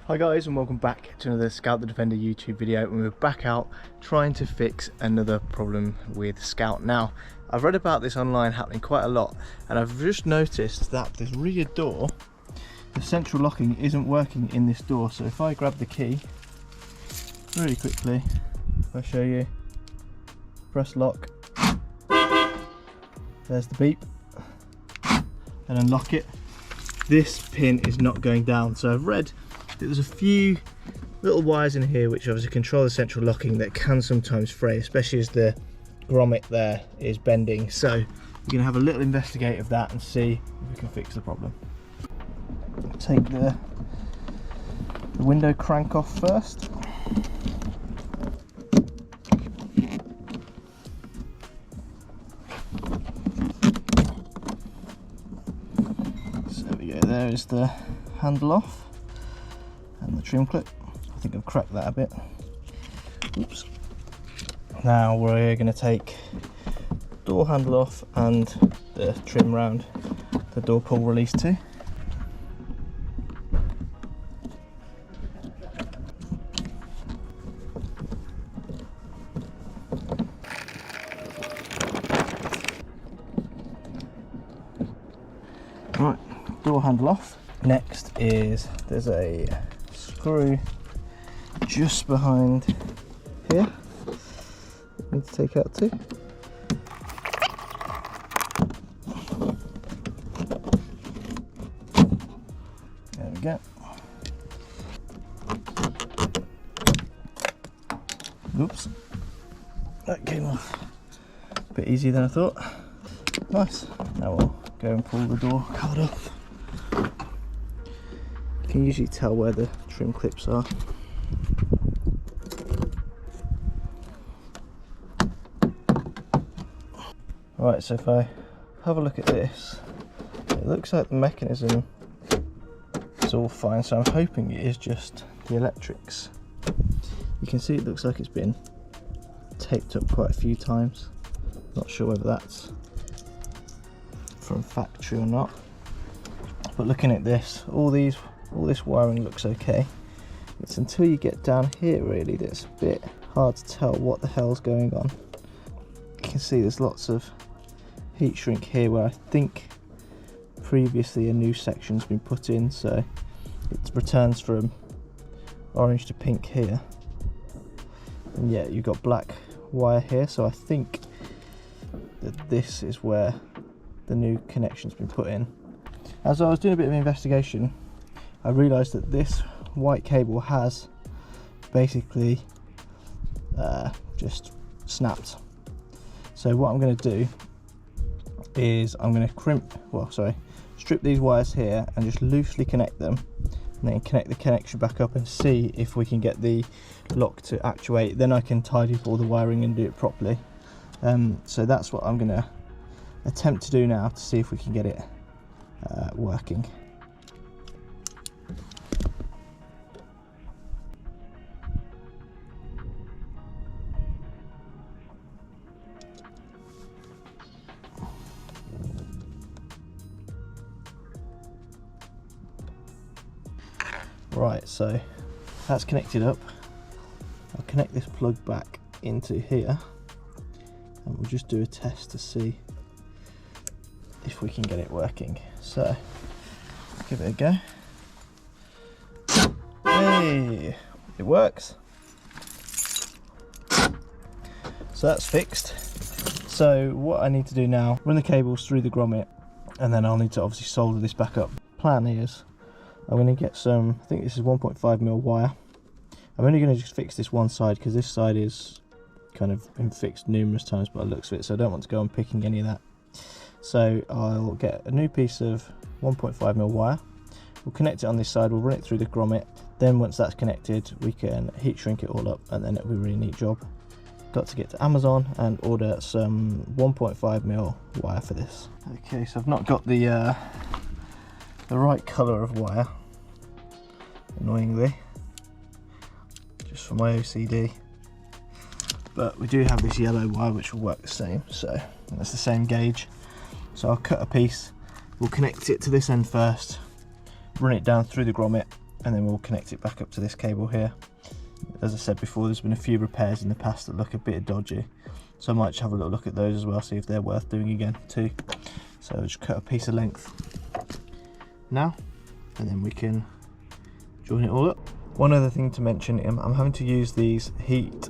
Hi guys, and welcome back to another Scout the Defender YouTube video, and we're back out trying to fix another problem with Scout. Now, I've read about this online happening quite a lot, and I've just noticed that this rear door, the central locking isn't working in this door. So if I grab the key really quickly, I'll show you, press lock, there's the beep, and unlock it. This pin is not going down. So I've read there's a few little wires in here which obviously control the central locking that can sometimes fray, especially as the grommet there is bending. So we're going to have a little investigate of that and see if we can fix the problem. Take the window crank off first. So there we go, there is the handle off. And the trim clip. I think I've cracked that a bit. Oops. Now we're going to take door handle off and the trim round the door pull release too. Right, door handle off. Next is there's a screw just behind here. Need to take out too. There we go. Oops, that came off a bit easier than I thought. Nice. Now we'll go and pull the door card off. You can usually tell where the trim clips are. Right, so if I have a look at this, it looks like the mechanism is all fine, so I'm hoping it is just the electrics. You can see it looks like it's been taped up quite a few times. Not sure whether that's from factory or not, but looking at this, all this wiring looks okay. It's until you get down here really that's a bit hard to tell what the hell's going on. You can see there's lots of heat shrink here where I think previously a new section's been put in, so it returns from orange to pink here. And yeah, you've got black wire here, so I think that this is where the new connection's been put in. As I was doing a bit of investigation, I realised that this white cable has basically just snapped. So what I'm going to do is I'm going to strip these wires here and just loosely connect them, and then connect the connection back up and see if we can get the lock to actuate. Then I can tidy up all the wiring and do it properly. So that's what I'm going to attempt to do now to see if we can get it working. Right, so that's connected up. I'll connect this plug back into here and we'll just do a test to see if we can get it working. So give it a go. Hey, it works. So that's fixed. So what I need to do now, run the cables through the grommet, and then I'll need to obviously solder this back up. Plan is I'm going to get some, I think this is 1.5mm wire. I'm only going to just fix this one side because this side is kind of been fixed numerous times by the looks of it, so I don't want to go on picking any of that. So I'll get a new piece of 1.5mm wire, we'll connect it on this side, we'll run it through the grommet, then once that's connected we can heat shrink it all up and then it'll be a really neat job. Got to get to Amazon and order some 1.5mm wire for this. Okay, so I've not got the right colour of wire, annoyingly, just for my OCD, but we do have this yellow wire which will work the same, so that's the same gauge. So I'll cut a piece, we'll connect it to this end first, run it down through the grommet, and then we'll connect it back up to this cable here. As I said before, there's been a few repairs in the past that look a bit dodgy, so I might just have a little look at those as well, see if they're worth doing again too. So I'll just cut a piece of length now, and then we can join it all up. One other thing to mention, I'm having to use these heat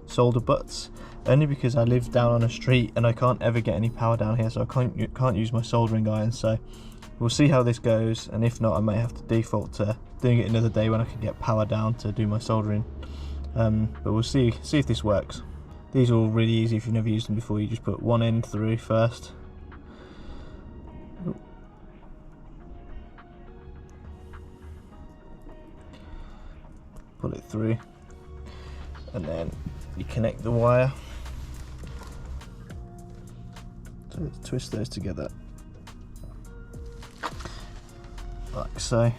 solder butts, only because I live down on a street and I can't ever get any power down here, so I can't use my soldering iron. So we'll see how this goes, and if not, I may have to default to doing it another day when I can get power down to do my soldering. But we'll see if this works. These are all really easy if you've never used them before. You just put one end through first. Pull it through, and then you connect the wire. So let's twist those together like so.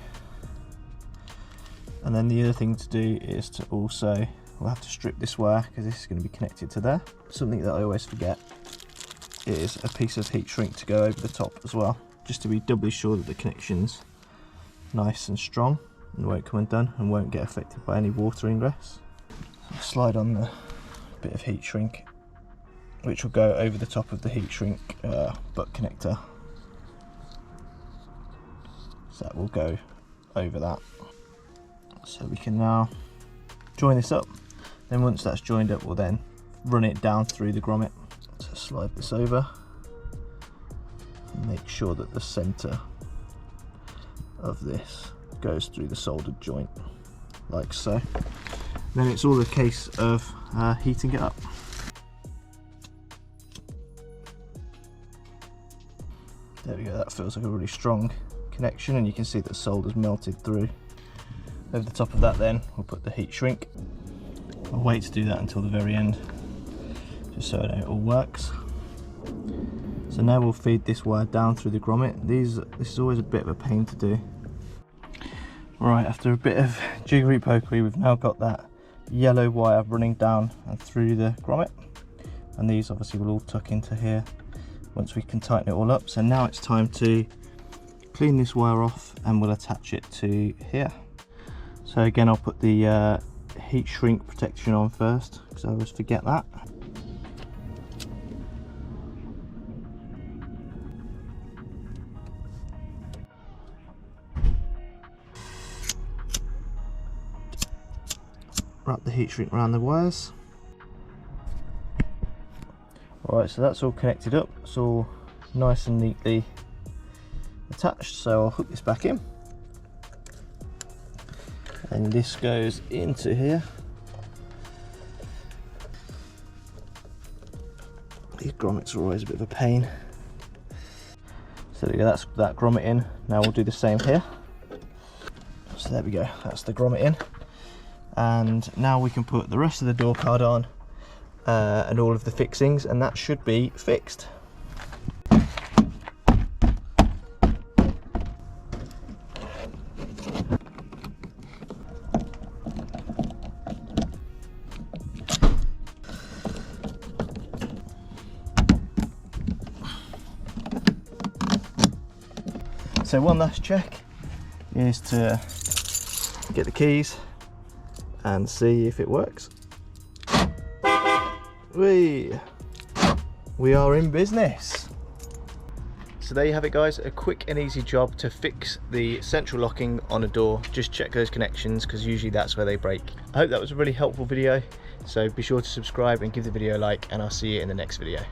And then the other thing to do is to also, we'll have to strip this wire because this is going to be connected to there. Something that I always forget is a piece of heat shrink to go over the top as well, just to be doubly sure that the connection's nice and strong and won't come undone and won't get affected by any water ingress. So slide on the bit of heat shrink, which will go over the top of the heat shrink butt connector. So that will go over that. So we can now join this up. Then once that's joined up, we'll then run it down through the grommet. So slide this over and make sure that the center of this goes through the soldered joint like so. Then it's all a case of heating it up. There we go, that feels like a really strong connection, and you can see that solder's melted through. Over the top of that then, we'll put the heat shrink. I'll wait to do that until the very end, just so I know it all works. So now we'll feed this wire down through the grommet. This is always a bit of a pain to do. Right, after a bit of jiggery pokery, we've now got that yellow wire running down and through the grommet, and these obviously will all tuck into here once we can tighten it all up. So now it's time to clean this wire off, and we'll attach it to here. So again, I'll put the heat shrink protection on first, because I always forget that. Wrap the heat shrink around the wires. Alright, so that's all connected up. It's all nice and neatly attached. So I'll hook this back in. And this goes into here. These grommets are always a bit of a pain. So there we go, that's that grommet in. Now we'll do the same here. So there we go, that's the grommet in. And now we can put the rest of the door card on and all of the fixings, and that should be fixed. So one last check is to get the keys and see if it works. We are in business. So there you have it, guys, a quick and easy job to fix the central locking on a door. Just check those connections, because usually that's where they break. I hope that was a really helpful video, so be sure to subscribe and give the video a like, and I'll see you in the next video.